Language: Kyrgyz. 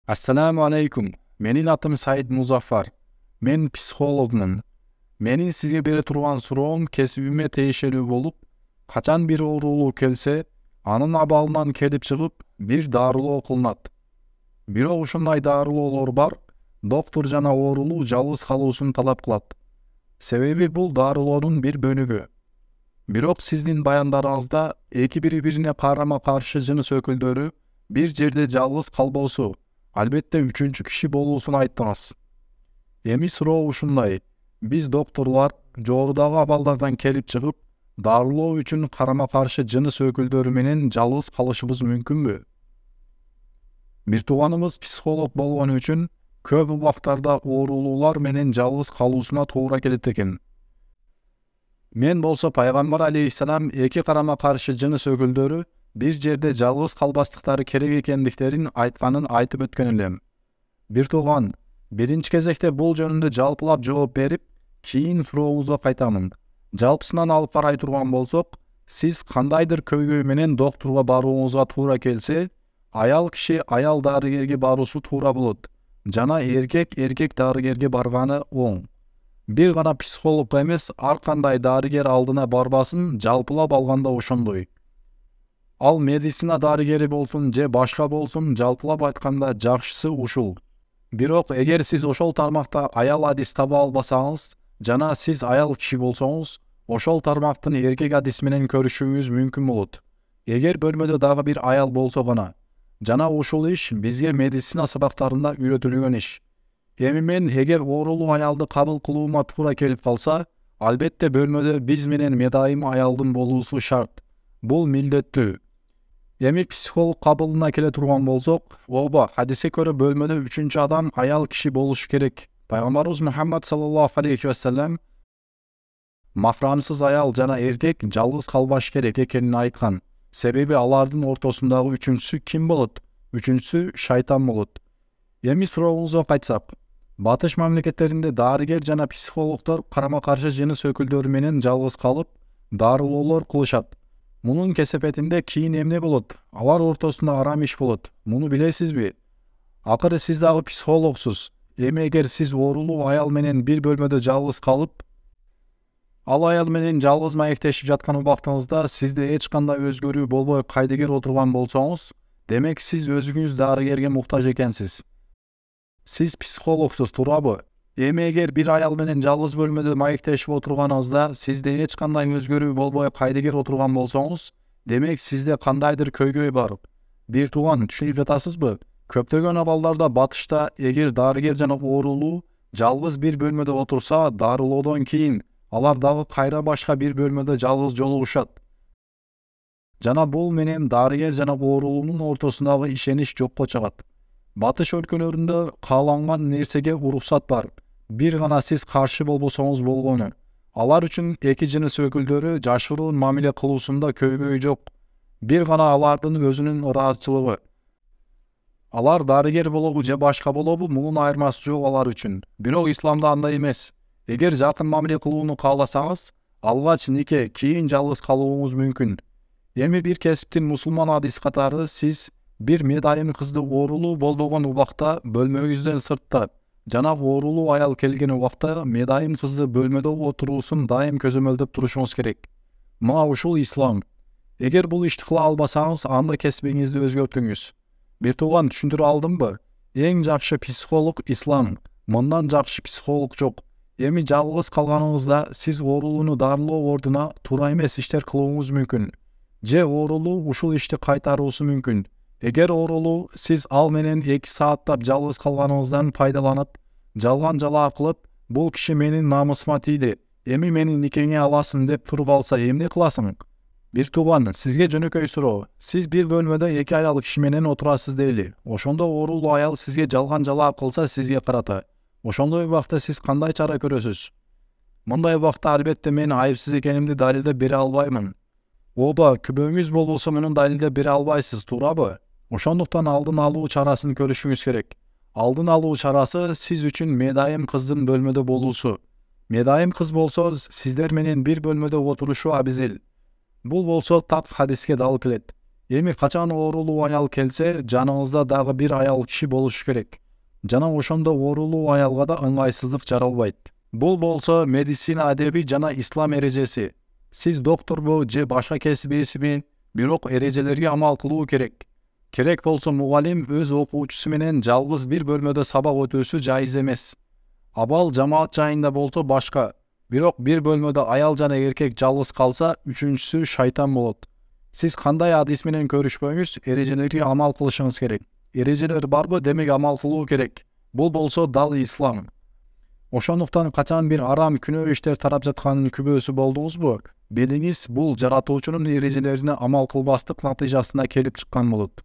Assalamu alaikum. Menin atım Said Muzaffar. Men psikologmун. Menin sizge бере турган суроом кесибиме тиешелүү болуп, качан бир оорулуу келсе, анын абалынан келип чыгып, бир дарылоо кылынат. Бирок ушундай дарылоолор бар, доктор жана оорулуу жалгыз калуусун талап кылат. Себеби бул дарылоонун бир бөлүгү. Бирок сиздин баяндарыңызда эки бири-бирине карама-каршы жыныс өкүлдөрү бир жерде жалгыз калбоосу, албетте үчүнчү киши болуусун айттыңыз. Эми суроо ушундай: биз докторлор жогорудагы абалдардан келип чыгып, дарылоо үчүн карама-каршы жыныс өкүлдөрү менен жалгыз калышыбыз мүмкүнбү? Бир тууганыбыз психолог болгон үчүн көп убактарда оорулуулар менен жалгыз калуусуна туура келет экен. Мен болсо пайгамбар алейхиссалам эки карама-каршы жыныс өкүлдөрү бир жерде жалгыз калбастыктары керек экендиктерин айтканын айтып өткөн элем. Бир тууган, биринчи кезекте бул жөнүндө жалпылап жооп берип, кийин сурообузга кайтамын. Жалпысынан алып карай турган болсок, сиз кандайдыр көйгөй менен докторго барууңузга туура келсе, аял киши аял дарыгерге баруусу туура болот. Жана эркек дарыгерге барганы оң. Бир гана психолог эмес, ар кандай дарыгер алдына барбасын, жалпылап алганда ошондой. Ал медицина дарыгери болсун же башка болсун, жалпылап айтканда жакшысы ушул. Бирок эгер сиз ошол тармакта аял адис таба албасаңыз, жана сиз аял киши болсоңуз, ошол тармактын эркек адис менен көрүшүүңүз мүмкүн болот. Эгер бөлмөдө дагы бир аял болсо гана. Жана ушул иш бизге медицина сабактарында үйрөтүлгөн иш. Эми мен эгер оорулуу аялды кабыл кылуума туура келип калса, албетте бөлмөдө биз менен медайым аялдын болуусу шарт. Бул милдеттүү. Эми психолог кабылына келе турган болсок, ооба, хадиске көрө бөлмөдө үчүнчү адам аял киши болушу керек. Пайгамбарыбыз Мухаммад саллаллаху алейхи вассалам махрамсыз аял жана эркек жалгыз калбаш керек экенин айткан. Себеби алардын ортосундагы үчүнчүсү ким болот? Үчүнчүсү шайтан болот. Эми сурообузга кайтсак, батыш мамлекеттеринде дарыгер жана психологдор карама-каршы жыныс өкүлдөрү менен жалгыз калып, дарылоолор кылышат. Мунун кесепетинде кийин эмне болот? Алар ортосунда арам иш болот. Муну билесизби? Акыры сиз дагы психологсуз. Эми эгер сиз оорулуу аял менен бир бөлмөдө жалгыз калып, ал аял менен жалгыз маектешип жаткан убактыңызда сизде эч кандай өзгөрүү болбой кайдыгер отурган болсоңуз, демек сиз өзүңүз дарыгерге муктаж экенсиз. Сиз психологсуз, туурабы? Эми эгер бир аял менен жалгыз бөлмөдө маектешип отурганыңызда сизде эч кандай өзгөрүү болбой кайдыгер отурган болсоңуз, демек сизде кандайдыр көйгөй бар. Бир тууган, түшүнүп жатасызбы? Көптөгөн абалдарда батышта эгер дарыгер жана оорулуу жалгыз бир бөлмөдө отурса, дарылоодон кийин алар дагы кайра башка бир бөлмөдө жалгыз жолугушат. Жана бул менен дарыгер жана оорулуунун ортосундагы ишенич жокко чыгат. Батыш өлкөлөрүндө кааланган нерсеге уруксат бар. Бир гана сиз каршы болбосоңуз болгону. Алар үчүн эки жыныс өкүлдөрү жашыруун мамиле кылуусунда көйгөй жок. Бир гана алардын өзүнүн ыраазычылыгы. Алар дарыгер болобу же башка болобу, мунун айырмасы жок алар үчүн. Бирок исламда андай эмес. Эгер жакын мамиле кылууну кааласаңыз, алгач нике, кийин жалгыз калууңуз мүмкүн. Эми бир кесиптин мусулман адис катары сиз бир медайым кызды оорулуу болбогон убакта бөлмөңүздөн сыртта, жана оорулуу аял келген убакта медайым кызды бөлмөдө отуруусун дайым көзөмөлдөп турушуңуз керек. Мына ушул ислам. Эгер бул ишти кыла албасаңыз, анда кесибиңизди өзгөртүңүз. Бир тууган, түшүндүрө алдымбы? Эң жакшы психолог ислам. Мындан жакшы психолог жок. Эми жалгыз калганыңызда сиз оорулууну дарылоо ордуна туура эмес иштер кылууңуз мүмкүн. Же оорулуу ушул ишти кайтаруусу мүмкүн. Эгер оорулуу сиз ал менен 2 сааттап жалгыз калганыңыздан пайдаланып, жалган жалаа кылып, бул киши менин намысыма тийди, эми мени никеңе аласың деп туруп алса, эмне кыласың? Бир тууган, сизге жөнөкөй суроо. Сиз бир бөлмөдө 2 аял киши менен отурасыз дейли. Ошондо оорулуу аял сизге жалган жалаа кылса сизге карата. Ошондой убакта сиз кандай чара көрөсүз? Мындай убакта албетте мен айыпсыз экенимди далилдеп бере албаймын. Ооба, күбөңүз болбосо муну далилдеп бере албайсыз, туурабы? Ошондуктан алдын алуу чарасын көрүшүңүз керек. Алдын алуу чарасы сиз үчүн медайым кыздын бөлмөдө болуусу. Медайым кыз болсо сиздер менен бир бөлмөдө отурушу абзел. Бул болсо так хадиске дал келет. Эми качан оорулуу аял келсе, жаныңызда дагы бир аял киши болушу керек. Жана ошондо оорулуу аялга да ыңгайсыздык жаралбайт. Бул болсо медицина адеби жана ислам эрежеси. Сиз доктурбу же башка кесип ээсиби, бирок эрежелерге амал кылуу керек. Керек болсо мугалим өз окуучусу менен жалгыз бир бөлмөдө сабак өтүүсү жайыз эмес. Абал жамаат жайында болсо башка. Бирок бир бөлмөдө аял жана эркек жалгыз калса, үчүнчүсү шайтан болот. Сиз кандай адис менен көрүшпөңүз, эрежелерге амал кылышыңыз керек. Эрежелер барбы, демек амал кылуу керек. Бул болсо дал ислам. Ошондуктан качан бир арам күнөө иштер тарап жатканын күбөсү болдуңузбу? Билиңиз, бул жаратуучунун эрежелерине амал кылбастык натыйжасына келип чыккан болот.